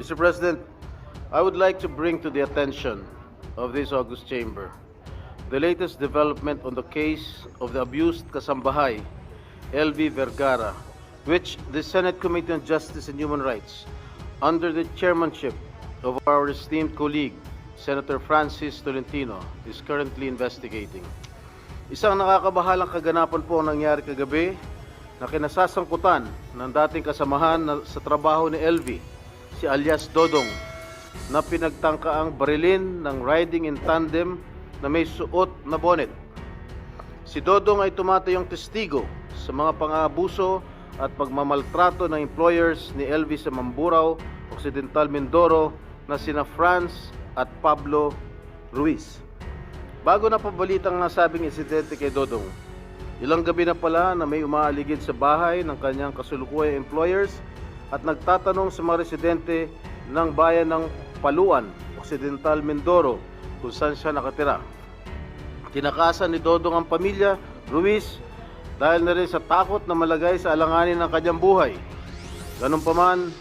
Mr. President, I would like to bring to the attention of this August Chamber the latest development on the case of the abused kasambahay, LV Vergara, which the Senate Committee on Justice and Human Rights, under the chairmanship of our esteemed colleague, Senator Francis Tolentino, is currently investigating. Isang nakakabahalang kaganapan po ang nangyari kagabi na kinasasangkutan ng dating kasamahan sa trabaho ni LV, si alias Dodong, na pinagtangkaang barilin ng riding in tandem na may suot na bonnet. Si Dodong ay tumatayong testigo sa mga pang-aabuso at pagmamaltrato ng employers ni LV sa Mamburao, Occidental Mindoro na sina Franz at Pablo Ruiz. Bago na pabalitang nasabing insidente kay Dodong, ilang gabi na pala na may umaaligid sa bahay ng kanyang kasulukuyang employers at nagtatanong sa mga residente ng bayan ng Paluan, Occidental Mindoro, kung saan siya nakatira. Tinakasan ni Dodong ang pamilya Ruiz dahil na rin sa takot na malagay sa alanganin ng kanyang buhay. Ganun pa man,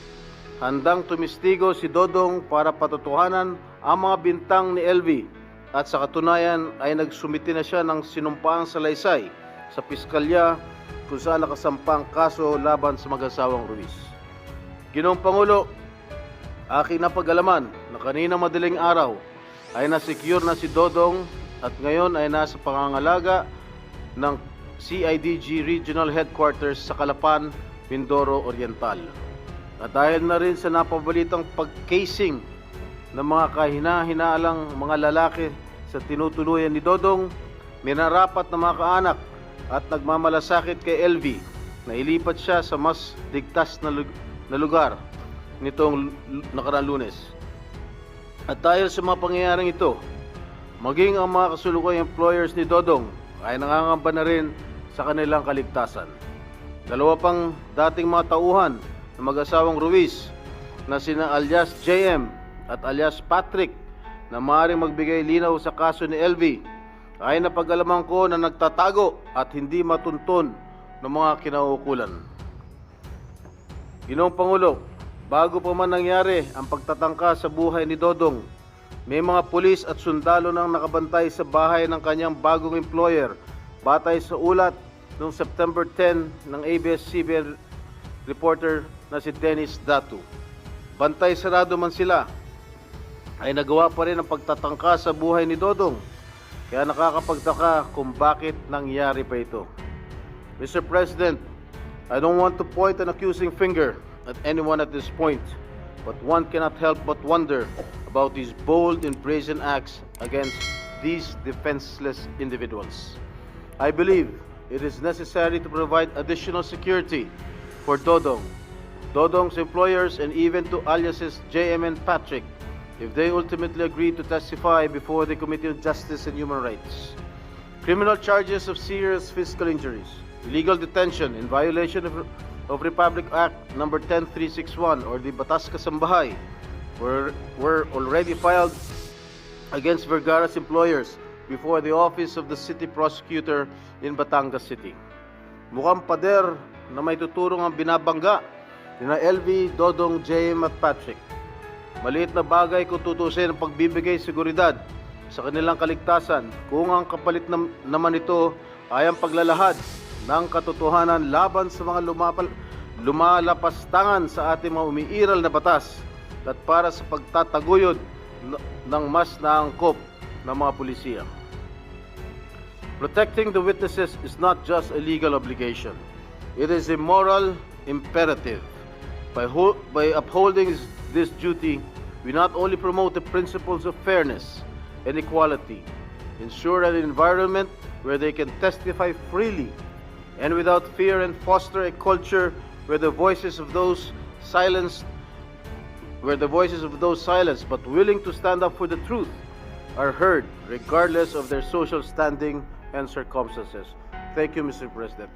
handang tumistigo si Dodong para patutuhanan ang mga bintang ni LV at sa katunayan ay nagsumiti na siya ng sinumpaang salaysay sa piskalya kung saan nakasampang kaso laban sa mag-asawang Ruiz. Ginoong Pangulo, aking napag-alaman na kanina madaling araw ay nasecure na si Dodong at ngayon ay nasa pangangalaga ng CIDG Regional Headquarters sa Calapan, Mindoro Oriental. At dahil na rin sa napabalitang pag-casing ng mga kahina-hinaalang mga lalaki sa tinutuluyan ni Dodong, minarapat na mga kaanak at nagmamalasakit kay LV na ilipat siya sa mas ligtas na lugar nitong nakaraang Lunes. At dahil sa mga pangyayaring ito, maging ang mga kasulukuyang employers ni Dodong ay nangangamba na rin sa kanilang kaligtasan. Dalawa pang dating mga tauhan ng mag-asawang Ruiz na sina alias JM at alias Patrick na maaaring magbigay linaw sa kaso ni LV ay napag-alaman ko na nagtatago at hindi matuntun ng mga kinauukulan. Ginoong Pangulo, bago pa man nangyari ang pagtatangka sa buhay ni Dodong, may mga pulis at sundalo nang nakabantay sa bahay ng kanyang bagong employer batay sa ulat noong September 10 ng ABS-CBN reporter na si Dennis Datu. Bantay sarado man sila, ay nagawa pa rin ang pagtatangka sa buhay ni Dodong. Kaya nakakapagtaka kung bakit nangyari pa ito. Mr. President, I don't want to point an accusing finger at anyone at this point, but one cannot help but wonder about these bold and brazen acts against these defenseless individuals. I believe it is necessary to provide additional security for Dodong, Dodong's employers, and even to aliases JM and Patrick if they ultimately agree to testify before the Committee on Justice and Human Rights. Criminal charges of serious physical injuries, illegal detention in violation of Republic Act number 10361 or the Batas Kasambahay were already filed against Vergara's employers before the office of the city prosecutor in Batangas City. Mukhang pader na may tuturong ang binabangga ni LV, Dodong, JM at Patrick. Maliit na bagay kung tutusin ang pagbibigay seguridad sa kanilang kaligtasan kung ang kapalit naman ito ay ang paglalahad ng katotohanan laban sa mga lumalapastangan sa ating mga umiiral na batas at para sa pagtataguyod ng mas naangkop ng mga pulisya. Protecting the witnesses is not just a legal obligation. It is a moral imperative. By upholding this duty, we not only promote the principles of fairness and equality, ensure an environment where they can testify freely and without fear, and foster a culture where the voices of those silenced but willing to stand up for the truth are heard regardless of their social standing and circumstances. Thank you, Mr. President.